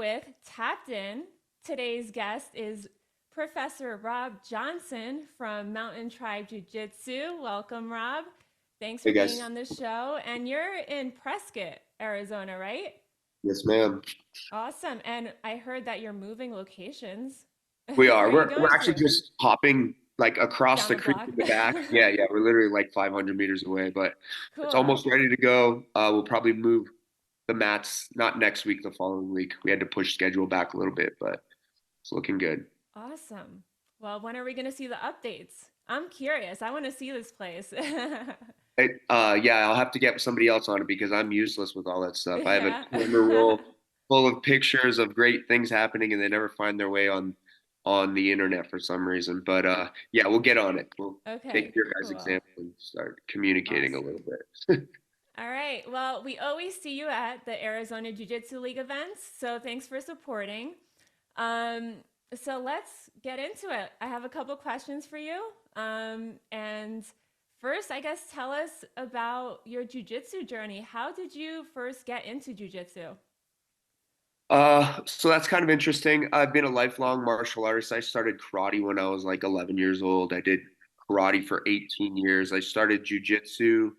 with Tapped In. Today's guest is Professor Rob Johnson from Mountain Tribe Jiu-Jitsu. Welcome, Rob. Thanks Hey for being guys. on the show. And you're in Prescott, Arizona, right? Yes, ma'am. Awesome. And I heard that you're moving locations. We Where are. are you We're going actually to? just hopping like across Down the the creek block? in the back. Yeah, yeah. We're literally like 500 meters away, but it's Cool. almost ready to go. We'll probably move the mats not next week, the following week. We had to push schedule back a little bit, but it's looking good. Awesome. Well, when are we going to see the updates? I'm curious. I want to see this place. Yeah, I'll have to get somebody else on it because I'm useless with all that stuff. I have a Yeah. camera roll full of pictures of great things happening, and they never find their way on the internet for some reason. But yeah, we'll get on it. We'll take Okay, your guys' cool. example and start communicating a Awesome. little bit. All right. Well, we always see you at the Arizona Jiu Jitsu League events. So thanks for supporting. Um, so let's get into it. I have a couple questions for you. And first, I guess, tell us about your Jiu Jitsu journey. How did you first get into Jiu Jitsu? So that's kind of interesting. I've been a lifelong martial artist. I started karate when I was like 11 years old. I did karate for 18 years. I started jujitsu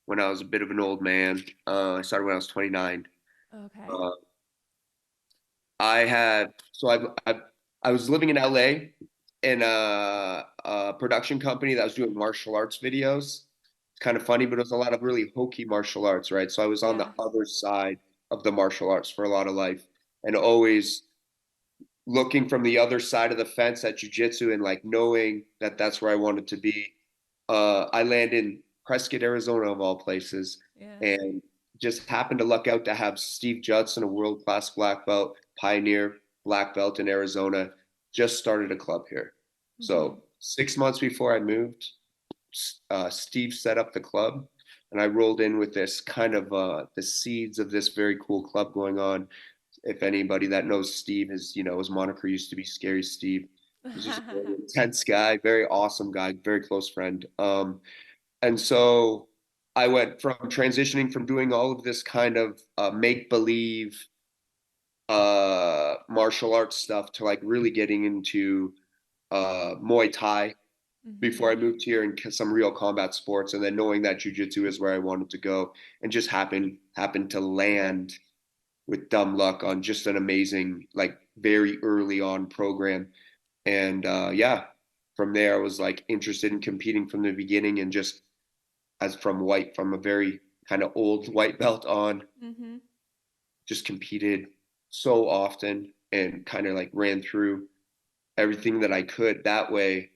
when I was a bit of an old man. I started when I was 29. Okay. Uh, I had so I was living in LA in a production company that was doing martial arts videos. It's kind of funny, but it was a lot of really hokey martial arts, right? So I was on the Yeah. other side of the martial arts for a lot of life, and always looking from the other side of the fence at jujitsu and like knowing that that's where I wanted to be. I landed in Prescott, Arizona, of all places, Yeah. and just happened to luck out to have Steve Judson, a world class black belt, pioneer black belt in Arizona, just started a club here. Mm-hmm. So 6 months before I moved, Steve set up the club, and I rolled in with this kind of the seeds of this very cool club going on. If anybody that knows Steve, his moniker used to be Scary Steve. He's just a very intense guy, very awesome guy, very close friend. And so I went from transitioning from doing all of this kind of make believe martial arts stuff to like really getting into Muay Thai before Mm-hmm. I moved here and some real combat sports, and then knowing that jujitsu is where I wanted to go, and just happened to land with dumb luck on just an amazing, like very early on program. And yeah, from there I was like interested in competing from the beginning, and just as from a very kind of old white belt on, Mm-hmm. just competed so often and kind of like ran through everything that I could that way.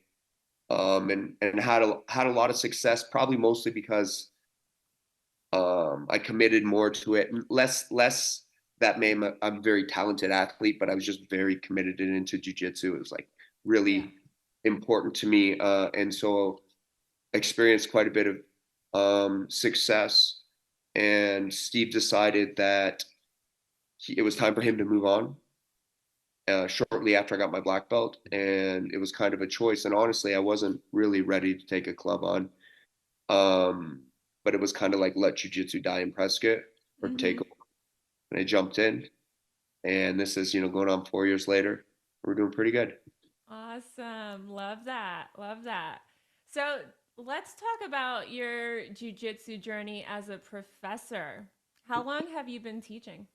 And had a lot of success, probably mostly because I committed more to it. Less that made I'm a very talented athlete, but I was just very committed and into jujitsu. It was like Yeah. really important to me, and so experienced quite a bit of success. And Steve decided that it was time for him to move on shortly after I got my black belt, and it was kind of a choice. And honestly, I wasn't really ready to take a club on. Um, but it was kind of like let jujitsu die in Prescott or take Mm-hmm. over. And I jumped in, and this is, going on 4 years later. We're doing pretty good. Awesome. Love that. Love that. So let's talk about your jujitsu journey as a professor. How long have you been teaching?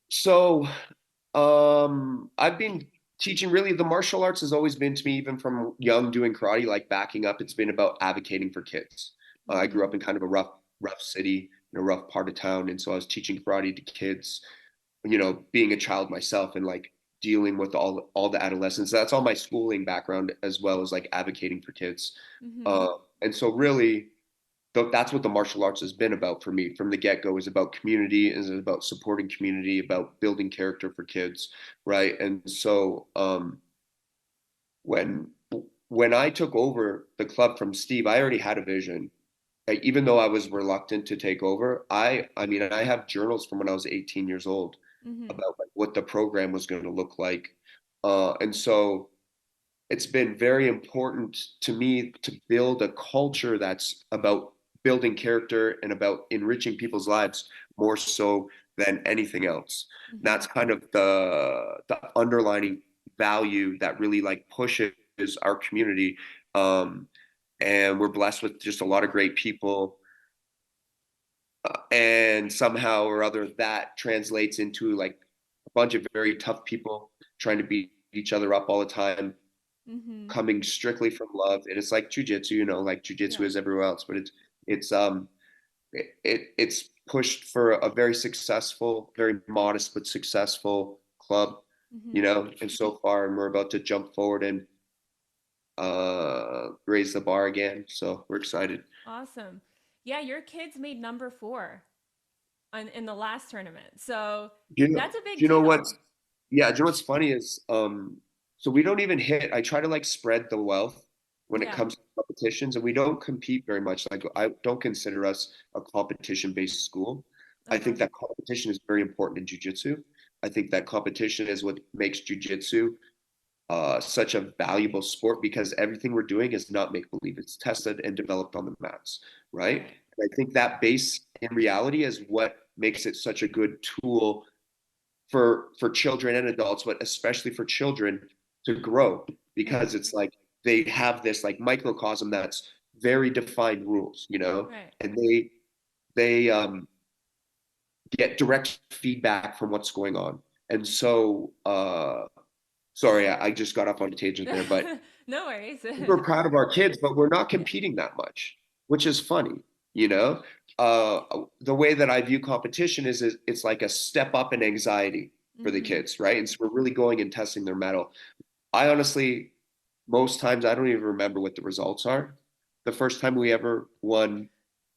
So, I've been teaching really the martial arts has always been to me, even from young doing karate, like backing up. It's been about advocating for kids. I grew Mm-hmm. up in kind of a rough city, in a rough part of town. And so I was teaching karate to kids, being a child myself and like dealing with all the adolescents. That's all my schooling background as well as like advocating for kids. Mm-hmm. Uh, and so really that's what the martial arts has been about for me from the get-go, is about community, is about supporting community, about building character for kids, right? And so when when I took over the club from Steve, I already had a vision. Like, even though I was reluctant to take over, I mean I have journals from when I was 18 years old Mm-hmm. about like what the program was going to look like. And so it's been very important to me to build a culture that's about building character and about enriching people's lives more so than anything else. Mm-hmm. That's kind of the underlining value that really like pushes our community. Um, and we're blessed with just a lot of great people. And somehow or other that translates into like a bunch of very tough people trying to beat each other up all the time, Mm-hmm. coming strictly from love. And it's like jujitsu, like jujitsu Yeah. is everywhere else, but it's pushed for a very successful, very modest but successful club, Mm-hmm. and so far, and we're about to jump forward and raise the bar again. So we're excited. Awesome. Yeah, your kids made number 4 in the last tournament. So that's a Do big you know deal. what's Yeah, do you know what's funny is so we don't even hit. I try to like spread the wealth when it Yeah. comes to competitions, and we don't compete very much. Like I don't consider us a competition-based school. I Uh-huh. think that competition is very important in jiu-jitsu. I think that competition is what makes jiu-jitsu such a valuable sport because everything we're doing is not make believe. It's tested and developed on the mats, right? Right. And I think that base in reality is what makes it such a good tool for children and adults, but especially for children to grow Right. because it's like they have this like microcosm that's very defined rules, Right. and they get direct feedback from what's going on. And so sorry, I just got off on a tangent there, but No worries. we're proud of our kids, but we're not Yeah. competing that much, which is funny, you know. The way that I view competition is it's like a step up in anxiety for the Mm-hmm. kids, right? And so we're really going and testing their mettle. I honestly, most times, I don't even remember what the results are. The first time we ever won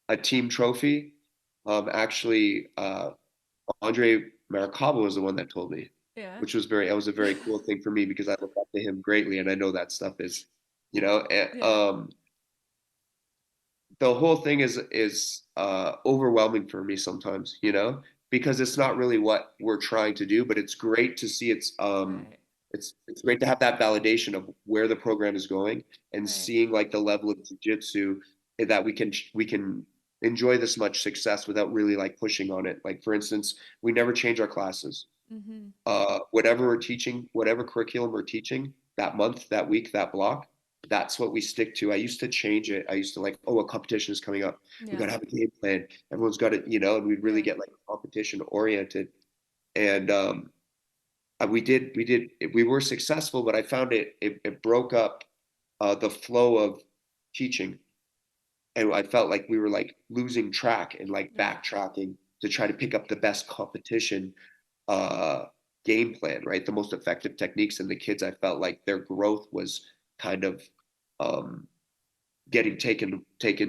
a team trophy, actually, Andre Maracaba was the one that told me, Yeah. which was that was a very cool thing for me because I look up to him greatly, and I know that stuff is, Yeah. the whole thing is overwhelming for me sometimes, because it's not really what we're trying to do, but it's great to see Right. it's great to have that validation of where the program is going and Right. seeing like the level of jiu-jitsu that we can enjoy this much success without really like pushing on it. Like for instance, we never change our classes. Mm-hmm. Whatever we're teaching, whatever curriculum we're teaching that month, that week, that block, that's what we stick to. I used to change it. I used to like, oh, a competition is coming up. We got Yeah. to have a game plan. Everyone's got it, and we'd really Yeah. get like competition oriented. And we were successful, but I found it broke up the flow of teaching, and I felt like we were like losing track and like Right. backtracking to try to pick up the best competition uh, game plan, right? The most effective techniques. And the kids, I felt like their growth was kind of um, getting taken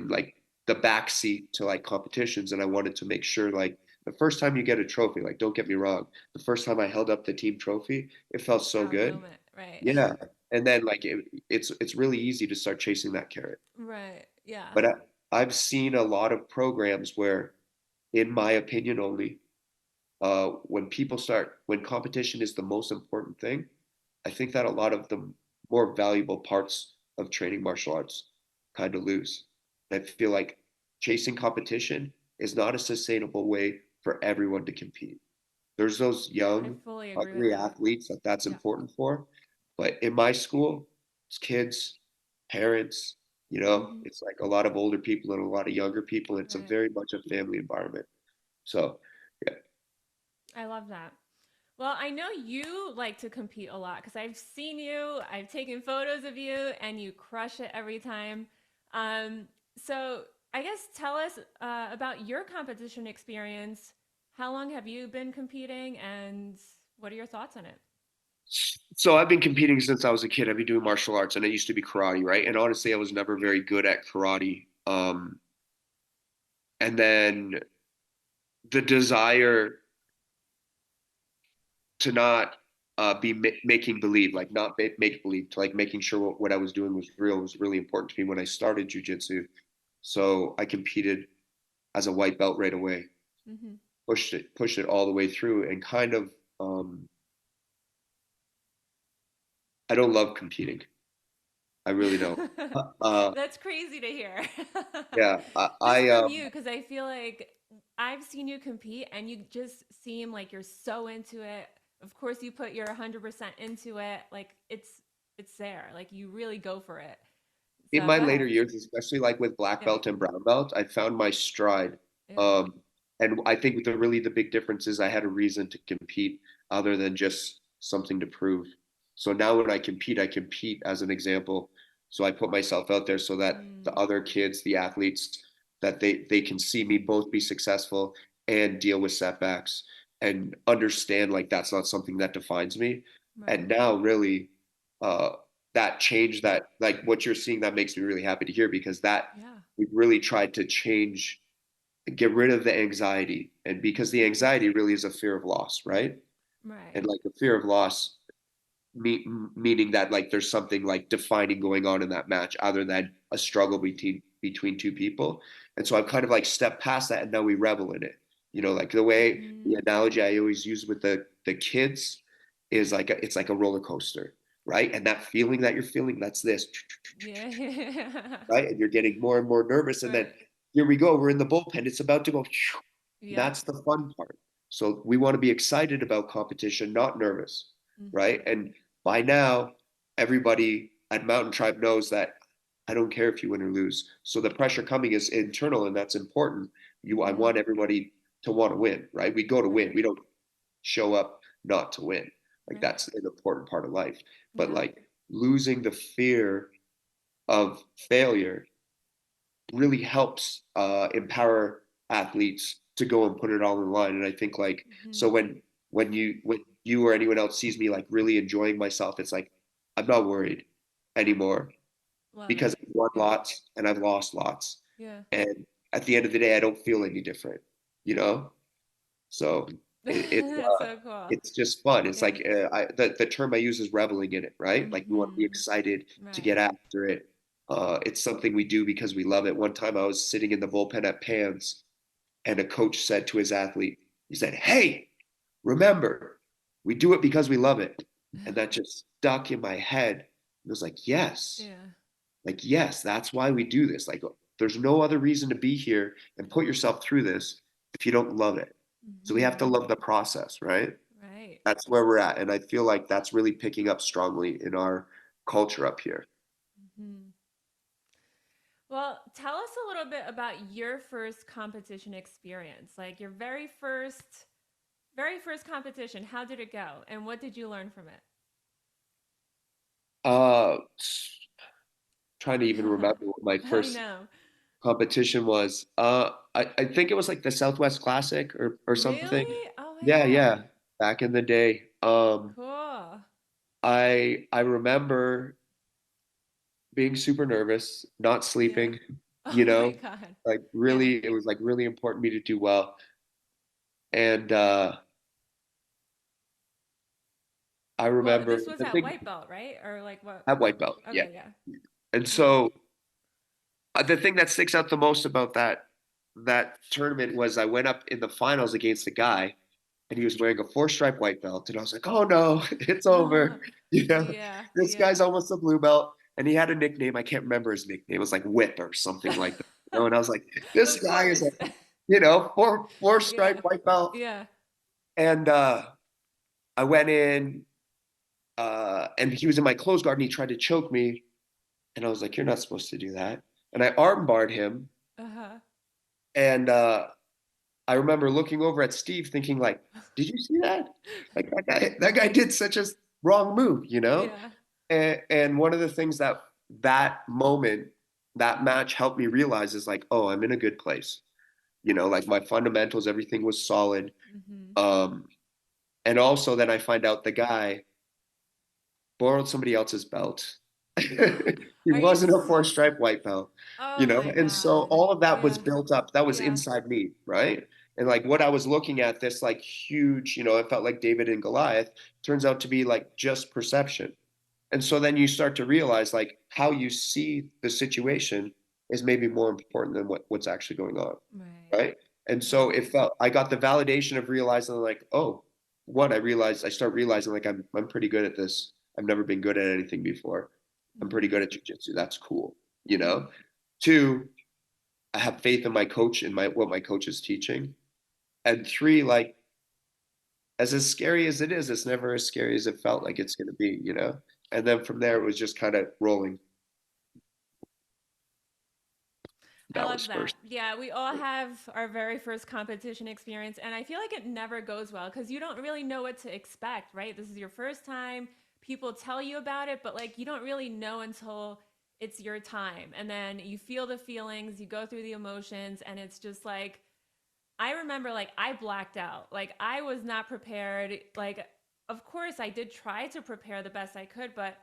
like the back seat to like competitions. And I wanted to make sure like the first time you get a trophy, like don't get me wrong, the first time I held up the team trophy, it felt so Proud good. moment. Right. Yeah. And then like it's really easy to start chasing that carrot. Right. Yeah. But I've seen a lot of programs where, in my opinion only, when competition is the most important thing, I think that a lot of the more valuable parts of training martial arts kind of lose. I feel like chasing competition is not a sustainable way for everyone to compete. There's those I young, fully agree with hungry that. athletes that's Yeah. important for. But in my school, it's kids, parents, Mm-hmm. it's like a lot of older people and a lot of younger people. It's a Right. very much a family environment. So, yeah. I love that. Well, I know you like to compete a lot because I've seen you, I've taken photos of you, and you crush it every time. So I guess tell us about your competition experience. How long have you been competing, and what are your thoughts on it? So I've been competing since I was a kid. I've been doing martial arts, and it used to be karate, right? And honestly, I was never very good at karate. And then the desire to not be making believe, like not make believe, to like making sure what I was doing was real was really important to me when I started jujitsu. So I competed as a white belt right away, Mm-hmm. pushed it all the way through, and kind of um, I don't love competing. I really don't. Uh, That's crazy to hear. yeah, Just I from you, because I feel like I've seen you compete and you just seem like you're so into it. Of course you put your 100% into it. Like it's there. Like you really go for it. In So my go later ahead. years, especially like with black Yeah. belt and brown belt, I found my stride. Yeah. Um, and I think the big difference is I had a reason to compete other than just something to prove. So now when I compete as an example. So I put myself out there so that the Mm, other kids, the athletes, that they can see me both be successful and deal with setbacks and understand like that's not something that defines me. And right. now really uh that change that like what you're seeing that makes me really happy to hear because that Yeah. we've really tried to change, get rid of the anxiety, and because the Mm, anxiety really is a fear of loss, right? right. And like a fear of loss meaning that like there's something like defining going on in that match other than a struggle between two people. And so I've kind of like stepped past that and now we revel in it. Like the Mm, analogy I always use with the kids is like it's like a roller coaster, right? And that feeling that you're feeling, that's this, yeah. right? And you're getting more and more nervous. And then right. here we go, we're in the bullpen. It's about to go. Yep. That's the fun part. So we want to be excited about competition, not nervous, right? Mm-hmm. And by now, everybody at Mountain Tribe knows that I don't care if you win or lose. So the pressure coming is internal, and that's important. I Mm-hmm. want everybody to want to win, right? We go to win. Right. We don't show up not to win. Like Right. that's an important part of life. But Yeah. like losing the fear of failure really helps empower athletes to go and put it all in line. And I think like Mm-hmm. so when you or anyone else sees me like really enjoying myself, it's like I'm not worried anymore Love because it. I've won Yeah. lots and I've lost lots. Yeah. And at the end of the day, I don't feel any different, you know? So it, it's That's so cool. it's just fun. It's Yeah. like the term I use is reveling in it, right? Like we want to be Mm-hmm. excited to get Right. after it. It's something we do because we love it. One time I was sitting in the bullpen at Pans, and a coach said to his athlete, he said, "Hey, remember, we do it because we love it." And that just stuck in my head. It was Yeah. like yes, that's why we do this. Like there's no other reason to be here and put yourself through this if you don't love it. So we have to Mm-hmm. love the process, right? Right. That's where we're at. And I feel like that's really picking up strongly in our culture up here. Mm-hmm. Well, tell us a little bit about your first competition experience. Like your very first competition. How did it go? And what did you learn from Uh, Trying to even it? remember what my I first know. competition was. I think it was like the Southwest Classic or something. Really? Oh my Yeah, God. yeah, back in the day. Cool. I remember being super nervous, not Yeah. sleeping, you Oh my know, God. like Yeah. really, it was like really important to me to do well. And I Well, remember this was the at thing white belt, right? Or like what? at white belt, yeah. Okay, yeah. And Yeah. so the thing that sticks out the most about that tournament was I went up in the finals against a guy, and he was wearing a four-stripe white belt, and I was like, "Oh no, it's over!" You know, yeah. this Yeah. guy's almost a blue belt, and he had a nickname. I can't remember his nickname. It was like Whip or something like that. And I was like, "This of guy is a course. four-stripe yeah. white belt," Yeah. and I went in, and he was in my close guard, and he tried to choke me, and I was like, "You're not supposed to do that," and I arm barred him, Uh-huh. and I remember looking over at Steve thinking like, did you see that? Like that guy did such a wrong move, you know? yeah. And one of the things that moment, that match helped me realize is like, oh, I'm in a good place. Like my fundamentals, everything was solid. Mm-hmm. Um, and also then I find out the guy borrowed somebody else's belt. He Are you wasn't a four-stripe white belt, Oh my and so God. all of that was Yeah. built up. That was Yeah. inside me, right? And like what I was looking at, this like huge, it felt like David and Goliath, turns out to be like just perception. And so then you start to realize like how you see the situation is maybe more important than what's actually going on, Right. right? And so Right. it felt I got the validation of realizing like, oh, one, I start realizing like I'm pretty good at this. I've never been good at anything before. I'm pretty Mm-hmm. good at jujitsu. That's cool. Mm-hmm. Two, I have faith in my coach and my what my coach is teaching. and three, like as scary as it is, it's never as scary as it felt like it's going to be, you know? And then from there, it was just kind of rolling. I That was love that. first. Yeah, we all have our very first competition experience, and I feel like it never goes well because you don't really know what to expect, right? This is your first time. People tell you about it, but like you don't really know until it's your time. And then you feel the feelings, you go through the emotions, and it's just like, I remember like I blacked out. Like I was not prepared. Like, of course, I did try to prepare the best I could, but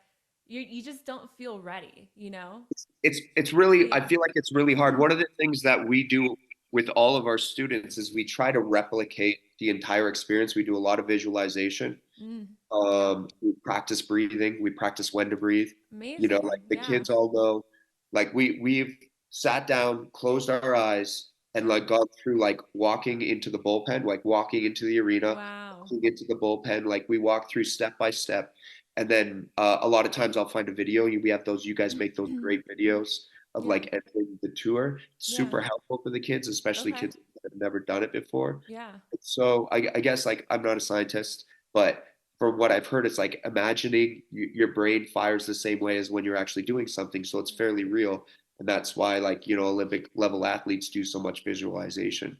you just don't feel ready, you know? It's really, I Yeah. feel like it's really hard. One of the things that we do with all of our students is we try to replicate the entire experience. We do a lot of visualization. Mm. Yep. We practice breathing. We practice when to breathe. You know, like Amazing. the Yeah. kids all know, like we've sat down, closed our eyes, and Yep. like gone through like walking into the bullpen, like walking into the arena, Wow. walking into the bullpen. Like we walk through step by step, and then a lot of times I'll find a video. We have those. You guys make those great videos of Yeah. like entering the tour. Yeah. Super helpful for the kids, especially Okay. kids that have never done it before. Yeah. So I guess like I'm not a scientist, but from what I've heard, it's like imagining your brain fires the same way as when you're actually doing something. So it's fairly real. And that's why like, you know, Olympic level athletes do so much visualization.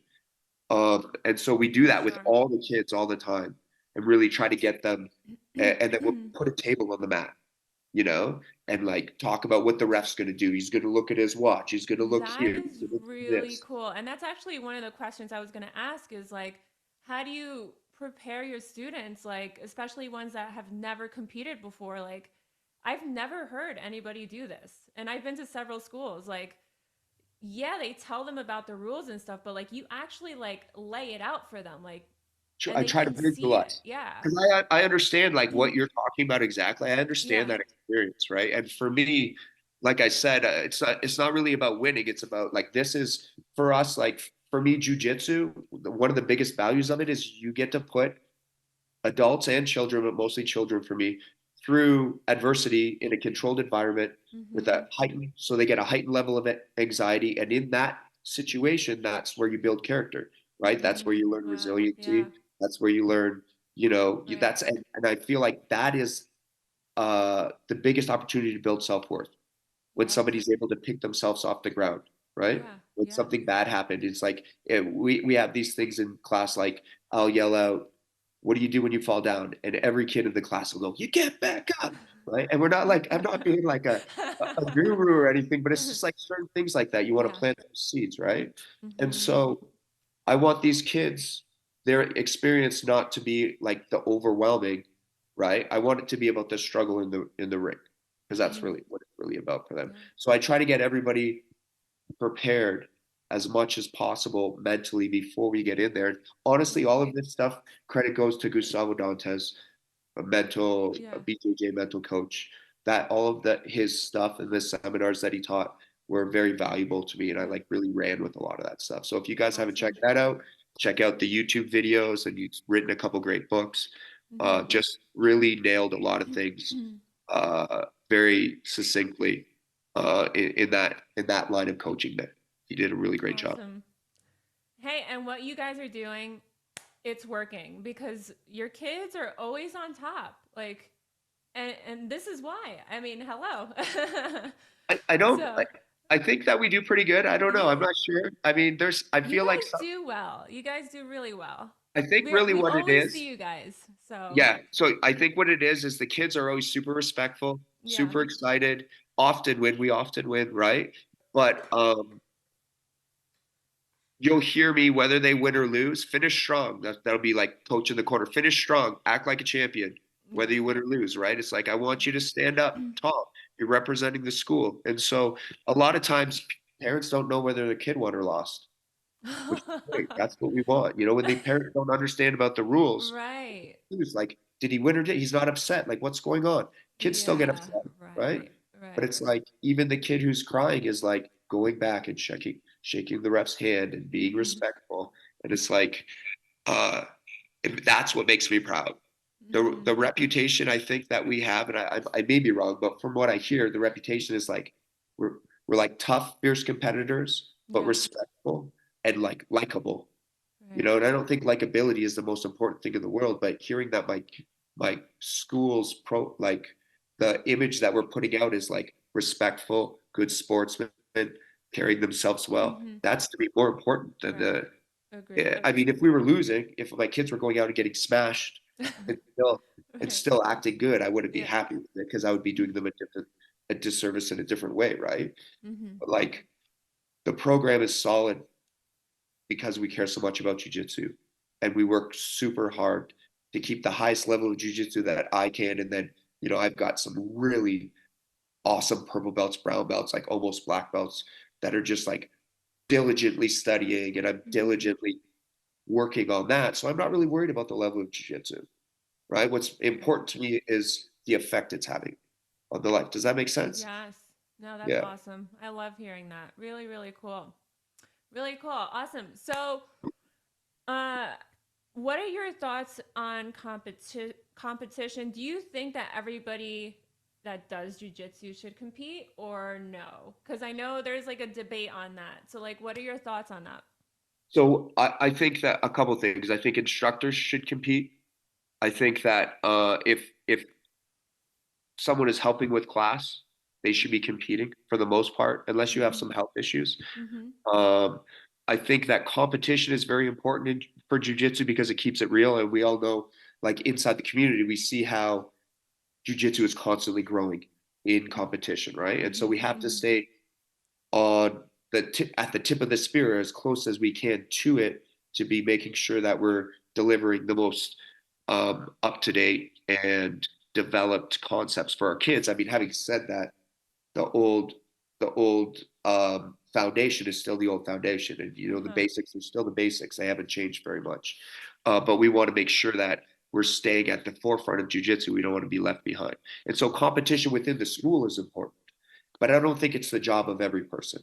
And so we do For that with sure. all the kids all the time and really try to get them. And then we'll put a table on the mat, you know, and like talk about what the ref's going to do. He's going to look at his watch. He's going to look That here. is He's going to do really this. cool. And that's actually one of the questions I was going to ask is like, how do you prepare your students, like, especially ones that have never competed before? Like, I've never heard anybody do this. And I've been to several schools. Like, yeah, they tell them about the rules and stuff, but like, you actually like lay it out for them, like, and I they try to can see it. visualize Yeah. because I understand like what you're talking about exactly. I understand Yeah. that experience, right? And for me, like I said, it's not really about winning. It's about like this is for us. Like for me, jujitsu, one of the biggest values of it is you get to put adults and children, but mostly children for me, through adversity in a controlled environment with Mm-hmm. a heightened, so they get a heightened level of anxiety. And in that situation, that's where you build character, right? That's where Mm-hmm. you learn Wow. Yeah. resiliency. That's where you learn, you know, Right. that's, and I feel like that is the biggest opportunity to build self-worth when Yep. somebody's able to pick themselves off the ground, right? Yeah. When Yeah. something bad happened, it's like we have these things in class, like I'll yell out, "What do you do when you fall down?" And every kid in the class will go, "You get back up," right? And we're not like I'm not being like a guru or anything, but it's just like certain things like that. You want to Yeah. plant those seeds, right? And Mm-hmm. so I want these kids, their experience not to be like the overwhelming, right? I want it to be about the struggle in the ring because that's Mm. really what it's really about for them. Yeah. So I try to get everybody prepared as much as possible mentally before we get in there. And honestly, all of this stuff, credit goes to Gustavo Dantes, a Yeah. BJJ mental coach. That all of that his stuff and the seminars that he taught were very valuable to me, and I Yeah. like really ran with a lot of that stuff. So if you guys haven't checked Awesome. that out, check out the YouTube videos, and he's written a couple great books. Mm-hmm. Just really nailed a lot of things very succinctly in that line of coaching that he did a really great job. Awesome. Hey, and what you guys are doing, it's working because your kids are always on top. Like, and this is why. I mean, hello. I don't. So, I think that we do pretty good. I don't know. I'm not sure. I mean, I you feel like guys do well. You guys do really well. I think really We what it always see is. you guys. So, Yeah. So I think what it is the kids are always super respectful, yeah. super excited. Often win. We often win, right? But you'll hear me whether they win or lose. Finish strong. That'll be like coach in the corner. Finish strong. Act like a champion, whether Yeah. you win or lose. Right? It's like I want you to stand Yeah. up tall. You're representing the school, and so a lot of times parents don't know whether their kid won or lost, which is great. That's what we want. You know, when the parents don't understand about the rules, Right. it's like, did he win or did he's not upset? Like, what's going on? Kids still get Yeah. upset, right? Right. But Right. it's like even the kid who's crying is like going back and shaking the ref's hand and being Mm-hmm. respectful. And it's like, uh, that's what makes me proud. The Mm-hmm. reputation I think that we have, and I may be wrong, but from what I hear, the reputation is like we're we're like tough, fierce competitors, but Yeah. respectful and like likable, Right. And I don't think likability is the most important thing in the world, but hearing that my school's the image that we're putting out is like respectful, good sportsmen, carrying themselves well. Mm-hmm. That's to me more important than Right. the. Agreed. I mean, if we were losing, if my kids were going out and getting smashed and still and Right. still acting good, I wouldn't be Yeah. happy with it because I would be doing them a disservice in a different way, right? Mm-hmm. But like the program is solid because we care so much about jujitsu, and we work super hard to keep the highest level of jujitsu that I can. And then, I've got some really awesome purple belts, brown belts, like almost black belts that are just like diligently studying, and I'm Mm-hmm. diligently working on that. So I'm not really worried about the level of jujitsu, right? What's Right. important to me is the effect it's having on the life. Does that make sense? Yes. No, that's Yeah. awesome. I love hearing that. Really, really cool. Really cool. Awesome. So, uh, what are your thoughts on competition? Do you think that everybody that does jujitsu should compete or no? Because I know there's like a debate on that. So, like, what are your thoughts on that? So I think that a couple of things. I think instructors should compete. I think that if someone is helping with class, they should be competing for the most part, unless you have Mm-hmm. some health issues. Mm-hmm. Um, I think that competition is very important for jujitsu because it keeps it real, and we all know, like inside the community, we see how jujitsu is constantly growing in competition, right? And so Mm-hmm. we have to Mm-hmm. stay on at the tip of the spear as close as we can to it to be making sure that we're delivering the most up to date and developed concepts for our kids. I mean, having said that, the old the old foundation is still the old foundation, and the Uh-huh. basics are still the basics. They haven't changed very much, but we want to make sure that we're staying at the forefront of jujitsu. We don't want to be left behind, and so competition within the school is important. But I don't think it's the job of every person.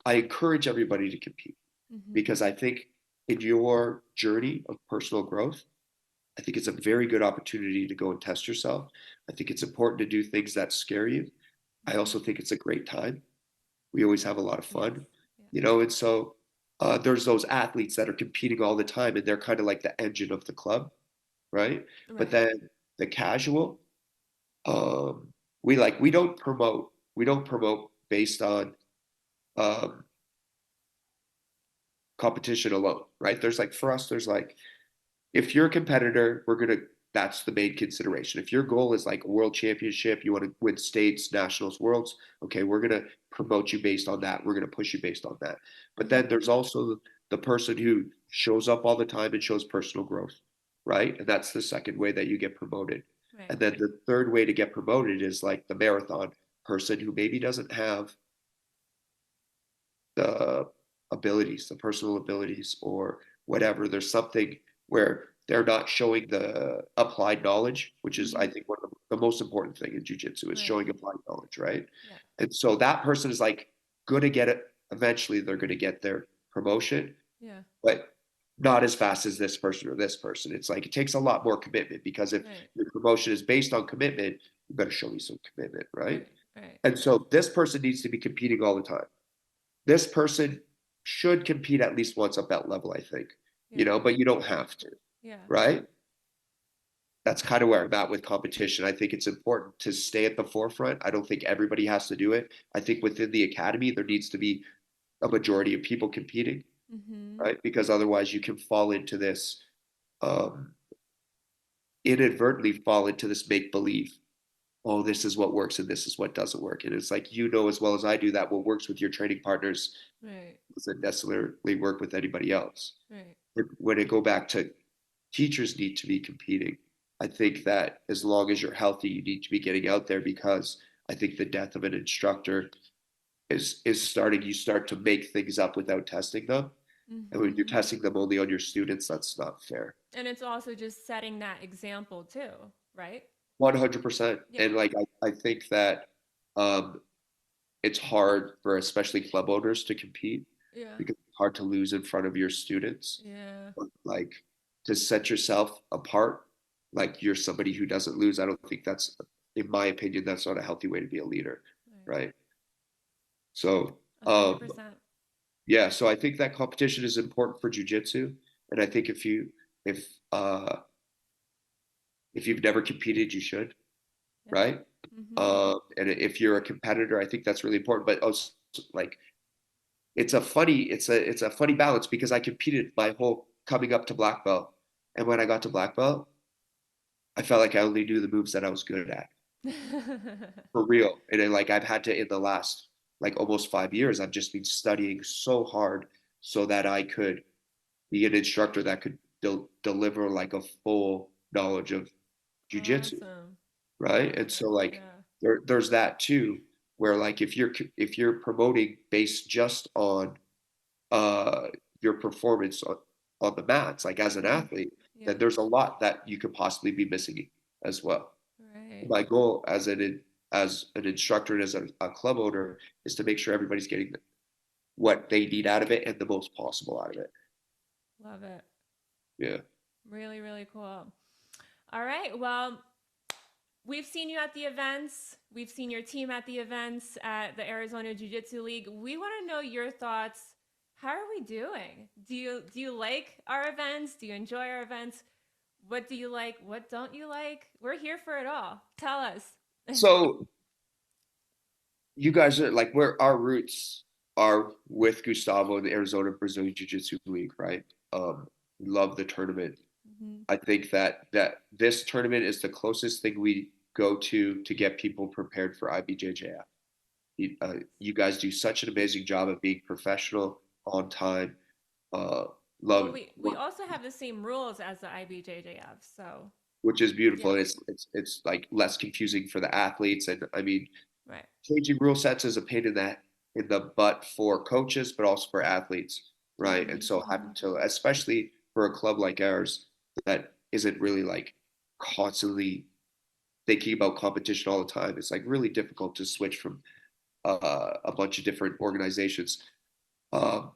I encourage everybody to compete Mm-hmm. because I think in your journey of personal growth, I think it's a very good opportunity to go and test yourself. I think it's important to do things that scare you. I Mm-hmm. also think it's a great time. We always have a lot of Yes. fun, Yeah. and so there's those athletes that are competing all the time, and they're kind of like the engine of the club, right? But Right. then the casual, um, we don't promote based on um, competition alone, right? There's like for us, there's like if you're a competitor, that's the main consideration. If your goal is like a world championship, you want to win states, nationals, worlds, okay, we're gonna promote you based on that. We're gonna push you based on that. But Mm-hmm. then there's also the person who shows up all the time and shows personal growth, right? And that's the second way that you get promoted. Right. And then the third way to get promoted is like the marathon person who maybe doesn't have the abilities, the personal abilities, or whatever. There's something where they're not showing the applied knowledge, which is, I Mm-hmm. think, one of the most important thing in jujitsu is Right. showing applied knowledge, right? Yeah. And so that person is like going to get it. Eventually, they're going to get their promotion, Yeah. but not as fast as this person or this person. It's like it takes a lot more commitment because if Right. your promotion is based on commitment, you better show me some commitment, right? Right. Right. And so this person needs to be competing all the time. This person should compete at least once up that level, I think, Yeah. but you don't have to, Yeah. right? That's kind of where I'm at with competition. I think it's important to stay at the forefront. I don't think everybody has to do it. I think within the academy, there needs to be a majority of people competing, Mm-hmm. right? Because otherwise you can um, inadvertently fall into this make believe. Oh, this is what works and this is what doesn't work. And it's like, as well as I do that what works with your training partners Right. doesn't necessarily work with anybody else. Right. When it go back to teachers need to be competing, I think that as long as you're healthy, you need to be getting out there because I think the death of an instructor is starting. You start to make things up without testing them, and when you're Mm-hmm. testing them only on your students, that's not fair. And it's also just setting that example too, right? 100%. Yeah. And like I think that um, it's hard for especially club owners to compete Yeah. because it's hard to lose in front of your students. Yeah. But like to set yourself apart, like you're somebody who doesn't lose. I don't think that's, in my opinion, that's not a healthy way to be a leader, Right. right? So, 100%. yeah, so I think that competition is important for jujitsu. And I think if uh if you've never competed, you should, Yeah. right? Mm-hmm. And if you're a competitor, I think that's really important. But also, like, it's a funny balance because I competed my whole coming up to black belt, and when I got to black belt, I felt like I only knew the moves that I was good at for real. And then, like, I've had to in the last like almost 5 years, I've just been studying so hard so that I could be an instructor that could deliver like a full knowledge of jujitsu, Awesome. right? Love And it. so like Yeah. there's that too, where like if you're promoting based just on uh your performance on the mats, like as an Mm-hmm. athlete, Yeah. then there's a lot that you could possibly be missing as well. Right. My goal as an instructor and as a club owner is to make sure everybody's getting what they need out of it and the most possible out of it. Love it. Yeah. Really, really cool. All right. Well, we've seen you at the events. We've seen your team at the events at the Arizona Jiu-Jitsu League. We want to know your thoughts. How are we doing? Do you like our events? Do you enjoy our events? What do you like? What don't you like? We're here for it all. Tell us. So you guys are like where our roots are with Gustavo in the Arizona Brazilian Jiu-Jitsu League, right? We love the tournament. Mm-hmm. I think that this tournament is the closest thing we go to get people prepared for IBJJF. You guys do such an amazing job of being professional, on time. Uh, Well, love we also have the same rules as the IBJJF, so which is beautiful. yeah, And it's like less confusing for the athletes. And I mean, right. changing rule sets is a pain in the butt for coaches, but also for athletes, right? Mm-hmm, And so mm-hmm. having to, especially for a club like ours that isn't really like constantly thinking about competition all the time, it's like really difficult to switch from a bunch of different organizations. Um,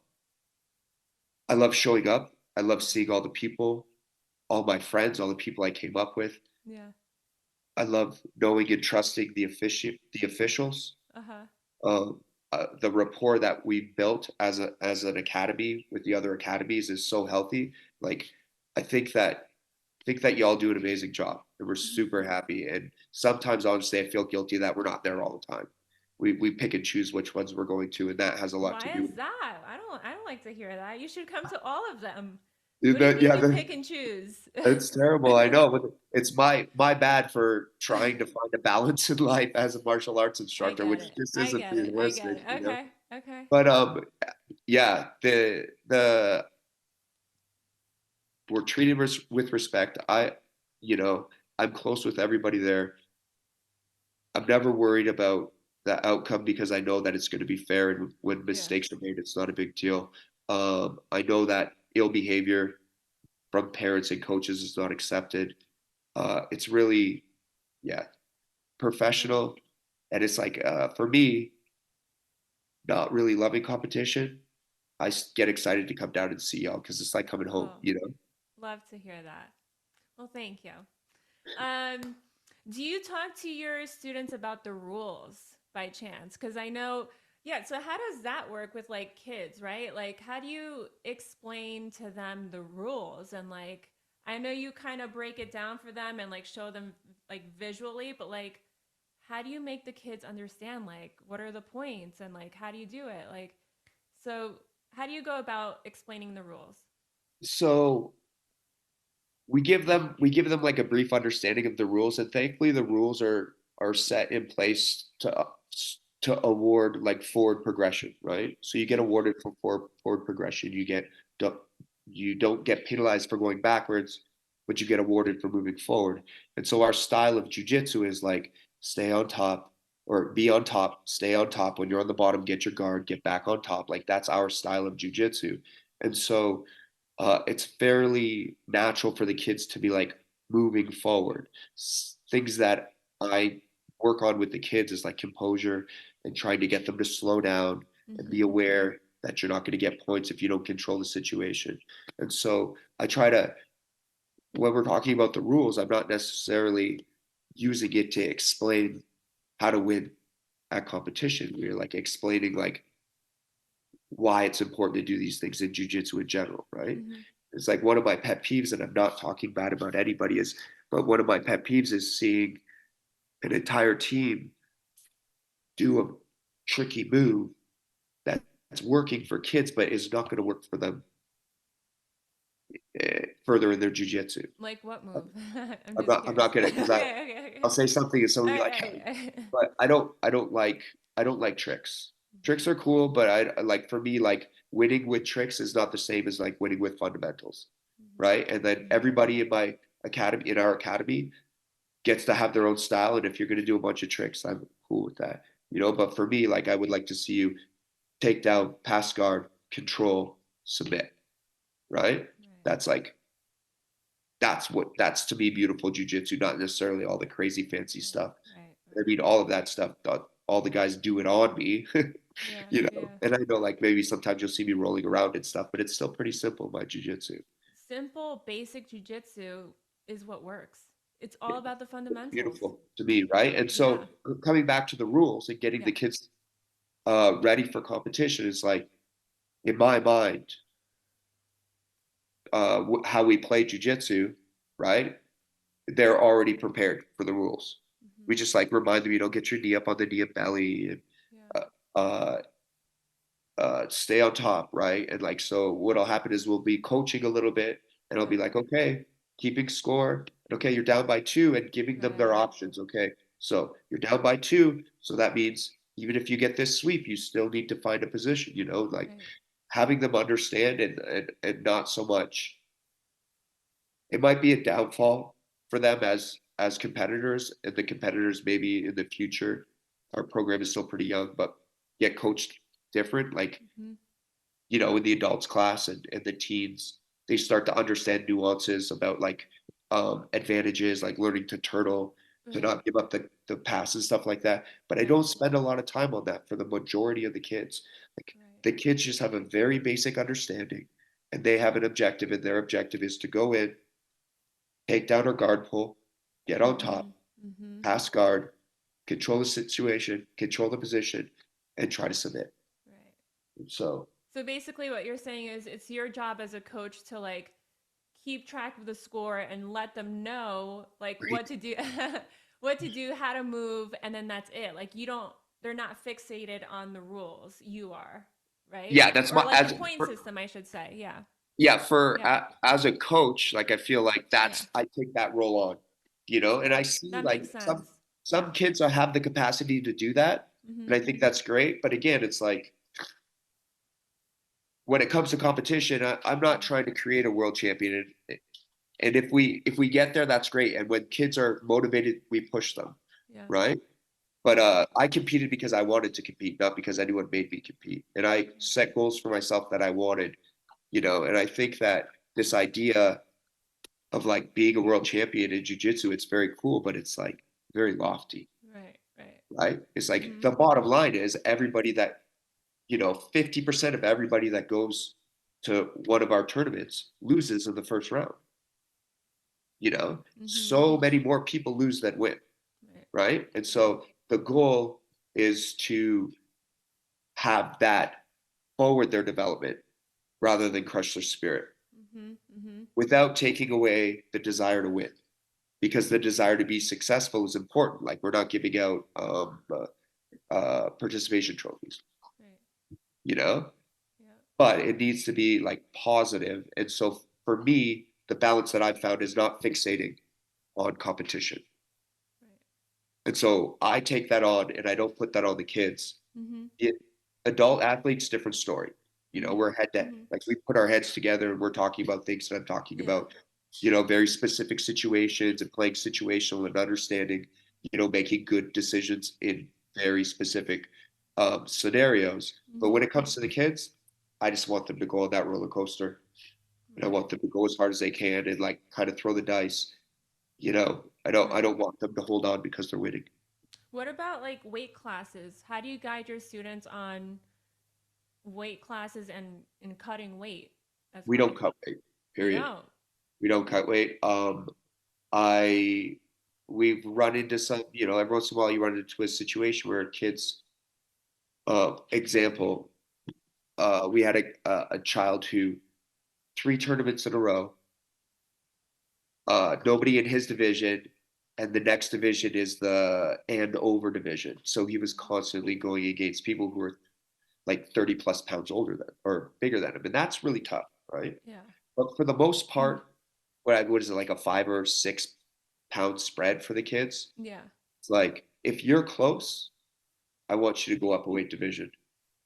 I love showing up. I love seeing all the people, all my friends, all the people I came up with. Yeah. I love knowing and trusting the officials. Uh-huh. Um, the rapport that we built as an academy with the other academies is so healthy. Like, I think that y'all do an amazing job, and we're Mm-hmm. super happy. And sometimes honestly, I feel guilty that we're not there all the time. We pick and choose which ones we're going to, and that has a lot to Why do is that? I don't like to hear that. You should come to all of them. What with do you that. mean Yeah, you pick and choose? that's terrible. I know, but it's my bad for trying to find a balance in life as a martial arts I instructor, get which it. just I isn't get it. I get realistic, it. you know. Okay. Okay. But yeah, the we're treated with respect. You know, I'm close with everybody there. I'm never worried about the outcome because I know that it's going to be fair, and when Yeah. mistakes are made, it's not a big deal. I know that ill behavior from parents and coaches is not accepted. It's really, yeah, professional, and it's like for me, not really loving competition. Get excited to come down and see y'all because it's like coming home, Oh, you know. love to hear that. Well, thank you. Um, do you talk to your students about the rules by chance? Because I know, yeah, so how does that work with like kids, right? Like, how do you explain to them the rules? And like, I know you kind of break it down for them and like show them like visually, but like, how do you make the kids understand like what are the points and like how do you do it? Like, so how do you go about explaining the rules? So we give them like a brief understanding of the rules, and thankfully the rules are set in place to award like forward progression, right? So you get Mm-hmm. awarded for forward progression. Don't you don't get penalized for going backwards, but you get awarded for moving forward. And so our style of jujitsu is like stay on top or be on top, stay on top. When you're on the bottom, get your guard, get back on top. Like that's our style of jujitsu. And so it's fairly natural for the kids to be like moving forward. Things that I work on with the kids is like composure and trying to get them to slow down and be Mm-hmm. aware that you're not going to get points if you don't control the situation. And so I try to, when we're talking about the rules, I'm not necessarily using it to explain how to win at competition. We're like explaining like why it's important to do these things in jujitsu in general, right? Mm-hmm. It's like one of my pet peeves, and I'm not talking bad about anybody, is, but one of my pet peeves is seeing an entire team do a tricky move that's working for kids, but is not going to work for them further in their jujitsu. Like what move? I'm I'm just not. I'm curious. not gonna, because Okay, okay, I'll okay. say something and someone All will be right, like, all "Hey," right, all right. but I don't like tricks. Tricks are cool, but I like, for me, like, winning with tricks is not the same as like winning with fundamentals, Mhm, right? And then mhm, everybody in our academy, gets to have their own style. And if you're gonna do a bunch of tricks, I'm cool with that, you know. But for me, like, I would like to see you take down, pass guard, control, submit, right? right, That's like that's to me beautiful jujitsu, not necessarily all the crazy fancy right, stuff. right, I right. mean, all of that stuff, all the guys do it on me, Yeah, you know. yeah. And I know, like, maybe sometimes you'll see me rolling around and stuff, but it's still pretty simple, my jujitsu. Simple, basic jujitsu is what works. It's all about the It's fundamentals. beautiful to me, right? And Yeah, so coming back to the rules and getting yeah. the kids ready for competition is like, in my mind, how we play jujitsu, right? They're already prepared for the rules. We Hmm. just like remind them, get your knee up on the knee and belly, and Yeah, uh, stay on top, right? And like, so what'll happen is we'll be coaching a little bit, and I'll be yeah, like, okay, keeping score. Okay, you're down by two, and giving them their right, options. Okay, so you're down by two, so that means even if you get this sweep, you still need to find a position. Like, right. having them understand, and not so much. It might be a downfall for them as competitors, and the competitors maybe in the future. Our program is still pretty young, but get coached different. Like, Hmm. in the adults class, and the teens, they start to understand nuances about, like, advantages, like learning to turtle, to Right, not give up the pass and stuff like that. But I right, don't spend a lot of time on that for the majority of the kids. Like, right, the kids just have a very basic understanding, and they have an objective, and their objective is to go in, take down or guard pull, get on top, mm-hmm, mm-hmm, pass guard, control the situation, control the position, and try to submit. right. So, So basically, what you're saying is it's your job as a coach to like keep track of the score and let them know like what great. to do, what to do, how to move, and then that's it. Like you don't, they're not fixated on the rules. You are, right? Yeah, that's Or my like the as point for, system, I should say. Yeah, yeah, yeah, as a coach, like, I feel like yeah, I take that role on, and I yeah. see, That like, makes sense. some kids have the capacity to do that, and Mm-hmm. I think that's great. But again, it's like, when it comes to competition, I'm not Mm-hmm. trying to create a world champion. And if we get there, that's great. And when kids are motivated, we push them, Yeah, right? But yeah, I competed because I wanted to compete, not because anyone made me compete. And I yeah. set goals for myself that I wanted, and I think that this idea of, like, being a world champion in jiu-jitsu, it's very cool, but it's like very lofty, Right, right. right? It's like, Mm-hmm. the bottom line is, everybody that, 50% of everybody that goes to one of our tournaments loses in the first round. Mm-hmm. So many more people lose than win, Right, right? And right. so the goal is to have that forward their development rather than crush their spirit, Mm-hmm. Mm-hmm. without taking away the desire to win, because the desire to be successful is important. Like, we're not giving out participation trophies, Right. you know, Yeah. but it needs to be like positive. And so for me, the balance that I've found is not fixating on competition. Right. And so I take that on, and I don't put that on the kids. Mm-hmm. It, adult athletes, different story. Mm-hmm. We're head to, Mm-hmm. like, we put our heads together, and we're talking about things that I'm talking Yeah. about, very specific situations, and playing situational, and understanding, making good decisions in very specific scenarios. But Mm-hmm. when it comes to the kids, I just want them to go on that roller coaster, and I Right. want them to go as hard as they can, and, like, kind of throw the dice. I Right. don't want them to hold on because they're winning. What about like weight classes? How do you guide your students on weight classes and cutting weight as We don't well? cut weight, You period. don't. We don't cut weight. I we've run into some, every once in a while you run into a situation where kids, example, we had a child who 3 tournaments in a row. Nobody in his division, and the next division is the and over division. So he was constantly going against people who were like 30 plus pounds older than or bigger than him. And that's really tough, right? Yeah. But for the most part, what is it, like a 5 or 6 pound spread for the kids? Yeah. It's like if you're close, I want you to go up a weight division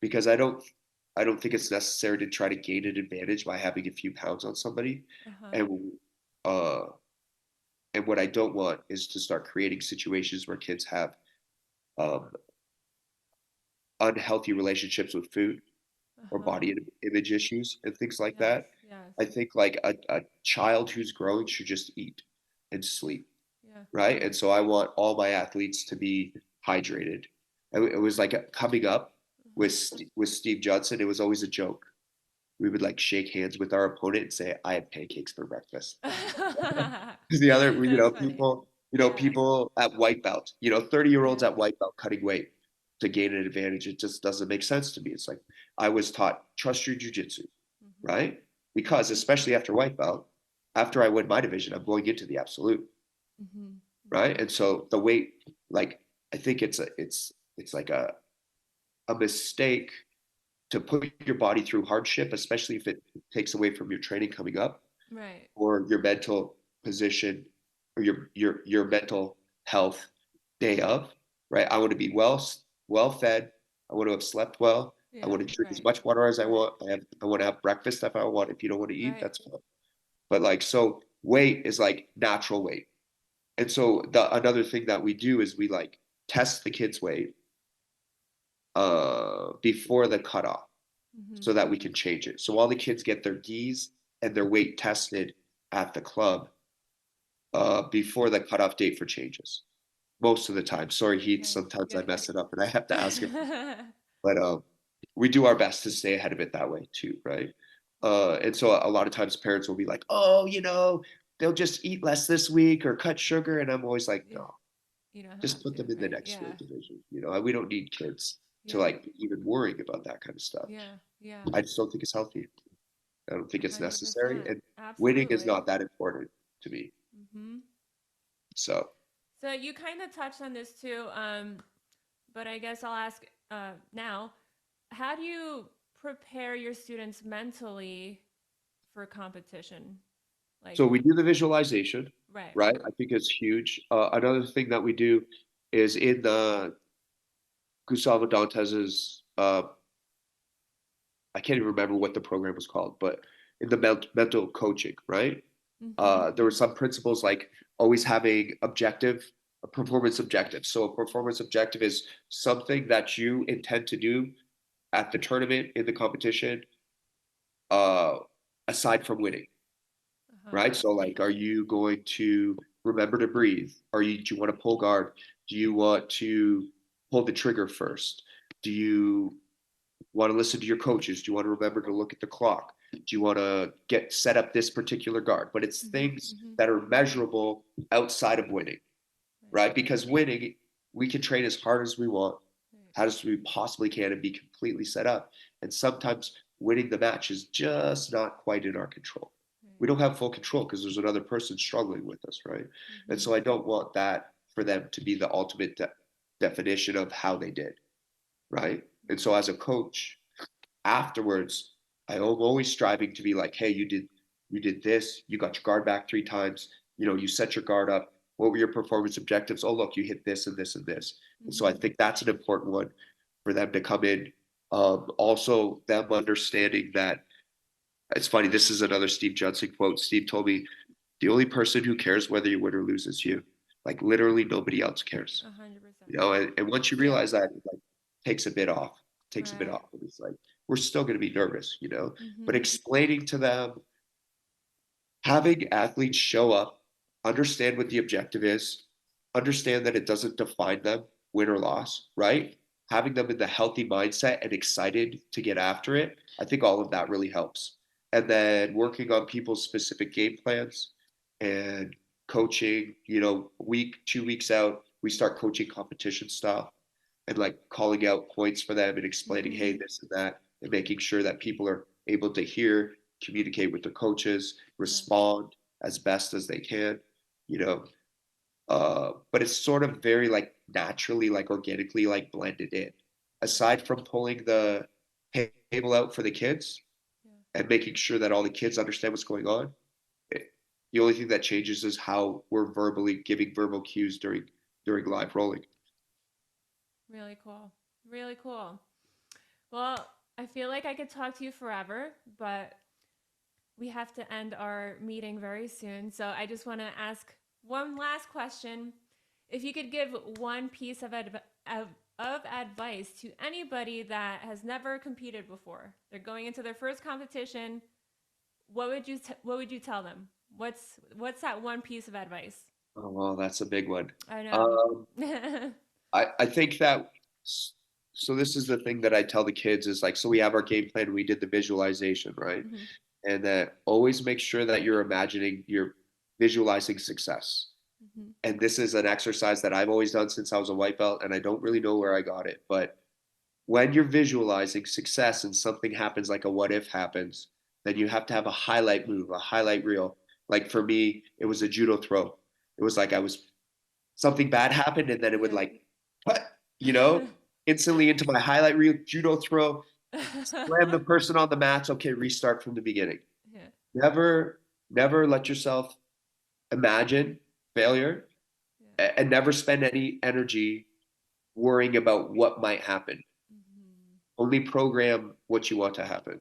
because I don't think it's necessary to try to gain an advantage by having a few pounds on somebody. Uh-huh. And uh and what I don't want is to start creating situations where kids have um unhealthy relationships with food or Uh-huh. body image issues and things like Yes. that. Yes. I think like a child who's growing should just eat and sleep, Yeah. right? And so I want all my athletes to be hydrated. It was like coming up with with Steve Johnson. It was always a joke. We would like shake hands with our opponent and say, "I had pancakes for breakfast." Uh-huh. Because the other, That's funny. Yeah. people at white belt, 30-year-olds Yeah. at white belt cutting weight to gain an advantage. It just doesn't make sense to me. It's like I was taught trust your jujitsu, Mm-hmm. right? Because especially after white belt, after I win my division, I'm going into the absolute, Mm-hmm. right? And so the weight, like I think it's like a mistake to put your body through hardship, especially if it takes away from your training coming up Right. or your mental position or your mental health day of, right? I want to be well fed. I want to have slept well. I Yeah. want to drink as Right. much water as I Right. want. I want to have breakfast if I want. If you don't want to eat, Right. that's fine. But like so weight is like natural weight. And so the another thing that we do is we like test the kids' weight before the cutoff Mm-hmm. so that we can change it. So all the kids get their Ds and their weight tested at the club before the cutoff date for changes. Most of the time. Sorry, Heath. Okay. Sometimes I Good. mess it up and I have to ask him. But we do our best to stay ahead of it that way too, right? And so a lot of times parents will be like, "Oh, they'll just eat less this week or cut sugar," and I'm always like, Yeah. "No, You don't just have put to, them in the right? next Yeah. weight division. We don't need kids to Yeah. like be even worrying about that kind of stuff. Yeah. Yeah. I just don't think it's healthy. I don't think it's necessary, 100%. and winning is Absolutely. not that important to me. Mm-hmm. So So you kind of touched on this too, but I guess I'll ask now. How do you prepare your students mentally for competition? Like, So we do the visualization, right. right? I think it's huge. Another thing that we do is in the Gustavo Dantes's, I can't even remember what the program was called, but in the mental coaching, right? Mm-hmm. There were some principles like always having a performance objective. So a performance objective is something that you intend to do at the tournament in the competition, uh, aside from winning. Uh-huh. Right? So like, are you going to remember to breathe? Do you want to pull guard? Do you want to pull the trigger first? Do you want to listen to your coaches? Do you want to remember to look at the clock? Do you want to get set up this particular guard? But it's Mm-hmm. things Mm-hmm. that are measurable outside of winning, Right. right? Because winning, we can train as hard as we want, Right. as we possibly can, and be completely set up. And sometimes winning the match is just not quite in our control. Right. We don't have full control because there's another person struggling with us, right? And Mm-hmm. so I don't want that for them to be the ultimate definition of how they did, right? And so Right. as a coach, afterwards, I'm always striving to be like, hey, you did this, you got your guard back 3 times, you set your guard up. What were your performance objectives? Oh, look, you hit this and this and this. And so I Mm-hmm. think that's an important one for them to come in. Also, them understanding that it's funny. This is another Steve Johnson quote. Steve told me, the only person who cares whether you win or lose is you. Like literally nobody else cares. 100%. And once you Yeah. realize that, it like takes a bit off. Takes a bit Right. off. And it's like we're still going to be nervous. But Mm-hmm. explaining to them, having athletes show up, understand what the objective is, understand that it doesn't define them, win or loss, right? Having them in the healthy mindset and excited to get after it, I think all of that really helps. And then working on people's specific game plans and coaching, week, 2 weeks out, we start coaching competition style and like calling out points for them and explaining, Mm-hmm. hey, this and that, and making sure that people are able to hear communicate with their coaches, Yeah. respond as best as they can, you know. But it's sort of very like naturally, like organically, like blended in. Aside from pulling the table out for the kids Yeah. and making sure that all the kids understand what's going on, the only thing that changes is how we're verbally giving verbal cues during live rolling. Really cool. Really cool. Well, I feel like I could talk to you forever, but we have to end our meeting very soon. So I just want to ask one last question. If you could give one piece of advice to anybody that has never competed before, they're going into their first competition, what would you tell them? What's that one piece of advice? Oh, well, that's a big one. I know. Um, I think that so this is the thing that I tell the kids is like, so we have our game plan, we did the visualization, right? Mm-hmm. And that always make sure that you're visualizing success. Mm-hmm. And this is an exercise that I've always done since I was a white belt, and I don't really know where I got it. But when you're visualizing success and something happens, like a what if happens, then you have to have a highlight move, a highlight reel. Like for me, it was a judo throw. It was like I was something bad happened, and then it would Yeah. like, what, you know, instantly into my highlight reel, judo throw, slam the person on the mats. Okay, restart from the beginning. Yeah. Never, never let yourself imagine failure, Yeah. and never spend any energy worrying about what might happen. Mm-hmm. Only program what you want to happen.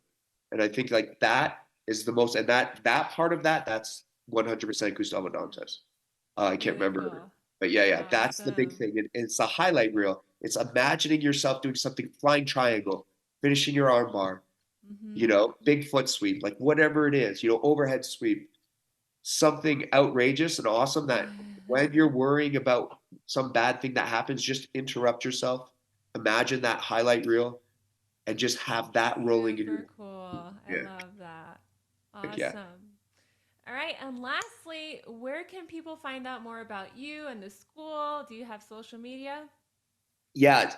And I think like that is the most, and that part of that's 100% Gustavo Dantes. I can't Really remember, cool. but yeah, that's the big Awesome. thing. It's a highlight reel. It's imagining yourself doing something, flying triangle, finishing your arm bar, Mm-hmm. big foot sweep, like whatever it is, overhead sweep, something outrageous and awesome that when you're worrying about some bad thing that happens, just interrupt yourself, imagine that highlight reel, and just have that rolling in Super your cool. I yeah, love that. heck yeah. Awesome. All right. And lastly, where can people find out more about you and the school? Do you have social media? Yeah,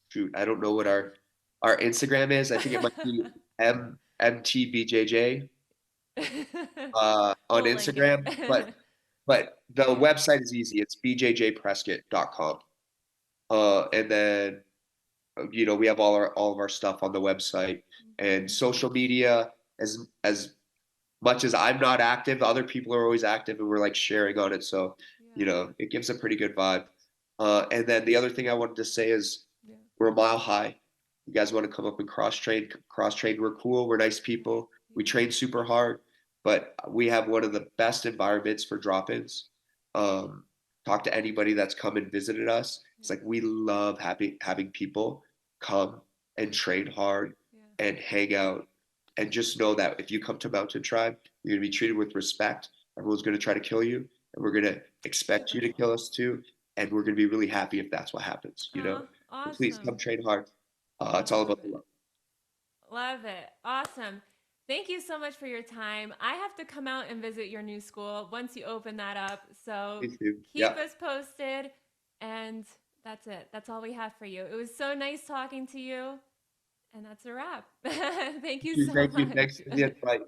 shoot, I don't know what our Instagram is. I think it might be MTBJJ on We'll link it. Instagram, but the website is easy. It's bjjprescott.com. And then we have all of our stuff on the website and Mhm. social media. As much as I'm not active, other people are always active, and we're like sharing on it. So Yeah. it gives a pretty good vibe. And then the other thing I wanted to say is Yeah. we're a mile high. You guys want to come up and cross train? Cross train. We're cool. We're nice people. We Yeah. train super hard, but we have one of the best environments for drop-ins. Um, Talk to anybody that's come and visited us. It's Yeah. like we love having people come and train hard Yeah. and hang out, and just know that if you come to Mountain Tribe, you're going to be treated with respect. Everyone's going to try to kill you, and we're going to expect Super you to cool. kill us too. And we're going to be really happy if that's what happens. Oh, So please come awesome. train hard. It's all Love about the it. love. Love it. Awesome. Thank you so much for your time. I have to come out and visit your new school once you open that up. So Please do. keep Yeah. us posted. And that's it. That's all we have for you. It was so nice talking to you. And that's a wrap. Thank you so Thank you. much. Thanks for the invite.